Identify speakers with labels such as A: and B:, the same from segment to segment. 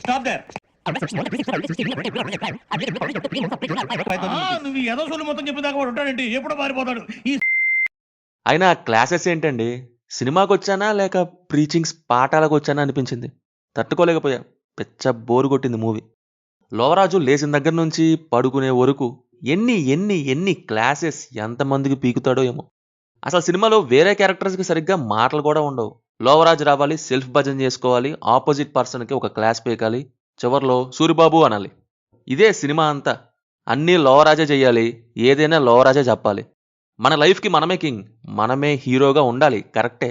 A: Stop there. నువ్వు ఏదో సొల్లు మొత్తం చెప్పేదాకా వాడు ఉంటాడండి, ఎప్పుడో మారిపోతాడు.
B: అయినా క్లాసెస్ ఏంటండి, సినిమాకి వచ్చానా లేక ప్రీచింగ్స్ పాఠాలకు వచ్చానా అనిపించింది. తట్టుకోలేకపోయా. పెచ్చ బోరు కొట్టింది మూవీ. లోవరాజు లేచిన దగ్గర నుంచి పడుకునే వరకు ఎన్ని ఎన్ని ఎన్ని క్లాసెస్ ఎంతమందికి పీకుతాడో ఏమో. అసలు సినిమాలో వేరే క్యారెక్టర్స్కి సరిగ్గా మాటలు కూడా ఉండవు. లోవరాజు రావాలి, సెల్ఫ్ భజన్ చేసుకోవాలి, ఆపోజిట్ పర్సన్కి ఒక క్లాస్ పీకాలి, చివర్లో సూరిబాబు అనాలి. ఇదే సినిమా అంతా. అన్నీ లోవరాజే చెయ్యాలి, ఏదైనా లోవరాజే చెప్పాలి. మన లైఫ్కి మనమే కింగ్, మనమే హీరోగా ఉండాలి, కరెక్టే.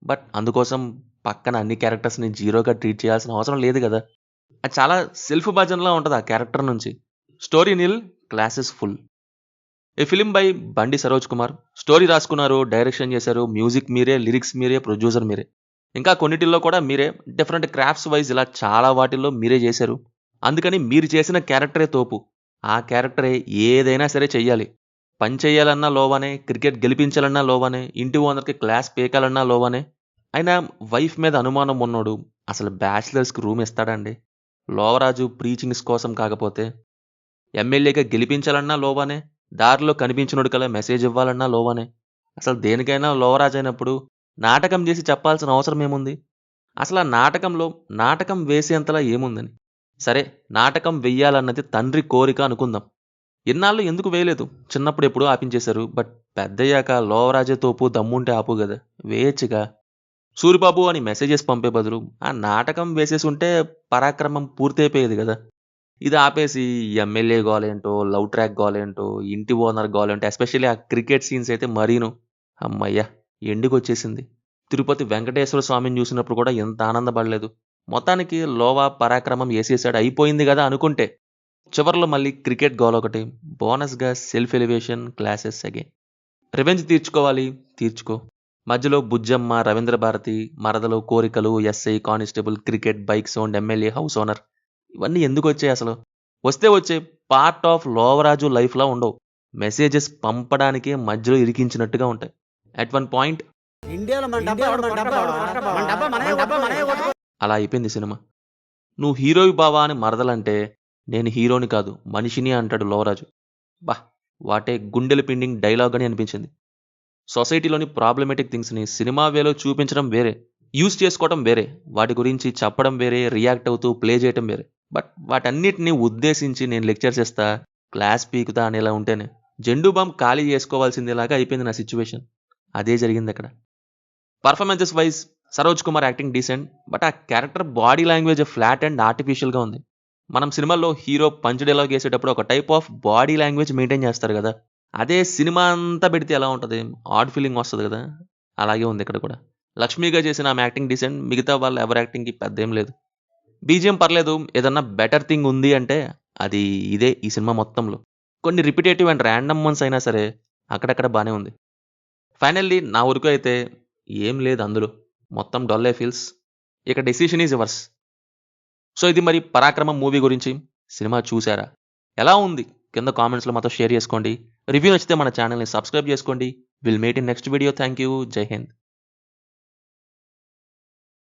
B: బట్ అందుకోసం పక్కన అన్ని క్యారెక్టర్స్ని జీరోగా ట్రీట్ చేయాల్సిన అవసరం లేదు కదా. అది చాలా సెల్ఫ్ భజన్లా ఉంటుంది ఆ క్యారెక్టర్ నుంచి. Story nil, classes full. A film by బండి సరోజ్ కుమార్. స్టోరీ రాసుకున్నారు, డైరెక్షన్ చేశారు, మ్యూజిక్ మీరే, లిరిక్స్ మీరే, ప్రొడ్యూసర్ మీరే. ఇంకా కొన్నిటిల్లో కూడా మీరే. డిఫరెంట్ క్రాఫ్ట్స్ వైజ్ ఇలా చాలా వాటిల్లో మీరే చేశారు. అందుకని మీరు చేసిన క్యారెక్టరే తోపు. ఆ క్యారెక్టరే ఏదైనా సరే చెయ్యాలి. పని చేయాలన్నా లోవనే, క్రికెట్ గెలిపించాలన్నా లోవనే, ఇంటి ఓనర్కి క్లాస్ పీకాలన్నా లోవనే. అయినా వైఫ్ మీద అనుమానం ఉన్నోడు అసలు బ్యాచిలర్స్కి రూమ్ ఇస్తాడండి? లోవరాజు ప్రీచింగ్స్ కోసం కాకపోతే ఎమ్మెల్యేగా గెలిపించాలన్నా లోవనే, దారిలో కనిపించినోడు కల్లా మెసేజ్ ఇవ్వాలన్నా లోవనే. అసలు దేనికైనా లోవరాజు అయినప్పుడు నాటకం చేసి చెప్పాల్సిన అవసరం ఏముంది? అసలు ఆ నాటకంలో నాటకం వేసేంతలా ఏముందని. సరే, నాటకం వెయ్యాలన్నది తండ్రి కోరిక అనుకుందాం. ఇన్నాళ్ళు ఎందుకు వేయలేదు? చిన్నప్పుడు ఎప్పుడూ ఆపించేశారు. బట్ పెద్దయ్యాక లోవరాజే తోపు, దమ్ముంటే ఆపు కదా, వేయచ్చుగా. సూరిబాబు అని మెసేజెస్ పంపే బదులు ఆ నాటకం వేసేసి ఉంటే పరాక్రమం పూర్తయిపోయేది కదా. ఇది ఆపేసి ఎమ్మెల్యే గోలేంటో, లవ్ ట్రాక్ గోలేంటో, ఇంటి ఓనర్ గోలేంటో, ఎస్పెషల్లీ ఆ క్రికెట్ సీన్స్ అయితే మరీను. అమ్మయ్యా, ఎండుకు వచ్చేసింది. తిరుపతి వెంకటేశ్వర స్వామిని చూసినప్పుడు కూడా ఎంత ఆనందపడలేదు. మొత్తానికి లోవా పరాక్రమం వేసేసాడు, అయిపోయింది కదా అనుకుంటే చివర్లో మళ్ళీ క్రికెట్ గోల్ ఒకటి, బోనస్గా self elevation, classes again. Revenge తీర్చుకోవాలి, తీర్చుకో. మధ్యలో బుజ్జమ్మ, రవీంద్ర భారతి, మరదలు, కోరికలు, SI, constable, cricket, bike sound, MLA, house owner, ఇవన్నీ ఎందుకు వచ్చాయి అసలు? వస్తే వచ్చే పార్ట్ ఆఫ్ లోవరాజు లైఫ్లా ఉండవు. మెసేజెస్ పంపడానికే మధ్యలో ఇరికించినట్టుగా ఉంటాయి. అట్ వన్ పాయింట్ అలా అయిపోయింది సినిమా. నువ్వు హీరోవి బావా అని మరదలంటే, నేను హీరోని కాదు మనిషిని అంటాడు లోవరాజు. బా, వాటే గుండెలు పిండింగ్ డైలాగ్ అని అనిపించింది. సొసైటీలోని ప్రాబ్లమేటిక్ థింగ్స్ని సినిమా వేలో చూపించడం వేరే, యూజ్ చేసుకోవడం వేరే, వాటి గురించి చెప్పడం వేరే, రియాక్ట్ అవుతూ ప్లే చేయడం వేరే. బట్ వాటన్నిటిని ఉద్దేశించి నేను లెక్చర్స్ ఇస్తా, క్లాస్ పీకుతా అనేలా ఉంటేనే జెండు బాంబ్ ఖాళీ చేసుకోవాల్సిందేలాగా అయిపోయింది నా సిచ్యువేషన్. అదే జరిగింది అక్కడ. Performances wise Saroj Kumar acting decent, but ఆ character body language flat and ఆర్టిఫిషియల్గా ఉంది. మనం సినిమాల్లో హీరో పంచ్ డైలాగ్ వేసేటప్పుడు ఒక type of body language maintain చేస్తారు కదా, అదే సినిమా అంతా పెడితే ఎలా ఉంటుంది? ఆడ్ ఫీలింగ్ వస్తుంది కదా. అలాగే ఉంది ఇక్కడ కూడా. లక్ష్మిగా చేసిన ఆమె యాక్టింగ్ డీసెంట్, మిగతా వాళ్ళ ఎవరి యాక్టింగ్కి పెద్ద ఏం లేదు. బీజిఎం పర్లేదు, ఏదన్నా బెటర్ థింగ్ ఉంది అంటే అది ఇదే ఈ సినిమా మొత్తంలో. కొన్ని రిపిటేటివ్ అండ్ ర్యాండమ్ వన్స్ అయినా సరే అక్కడక్కడ బాగానే ఉంది. ఫైనల్లీ నా వరకు అయితే ఏం లేదు అందులో, మొత్తం డొల్లే ఫీల్స్. ఇక డెసిషన్ ఈజ్ యువర్స్. సో ఇది మరి పరాక్రమం మూవీ గురించి. సినిమా చూసారా? ఎలా ఉంది? కింద కామెంట్స్లో మాతో షేర్ చేసుకోండి. రివ్యూ నచ్చితే మన ఛానల్ని సబ్స్క్రైబ్ చేసుకోండి. Will meet in next video. Thank you. జై హింద్.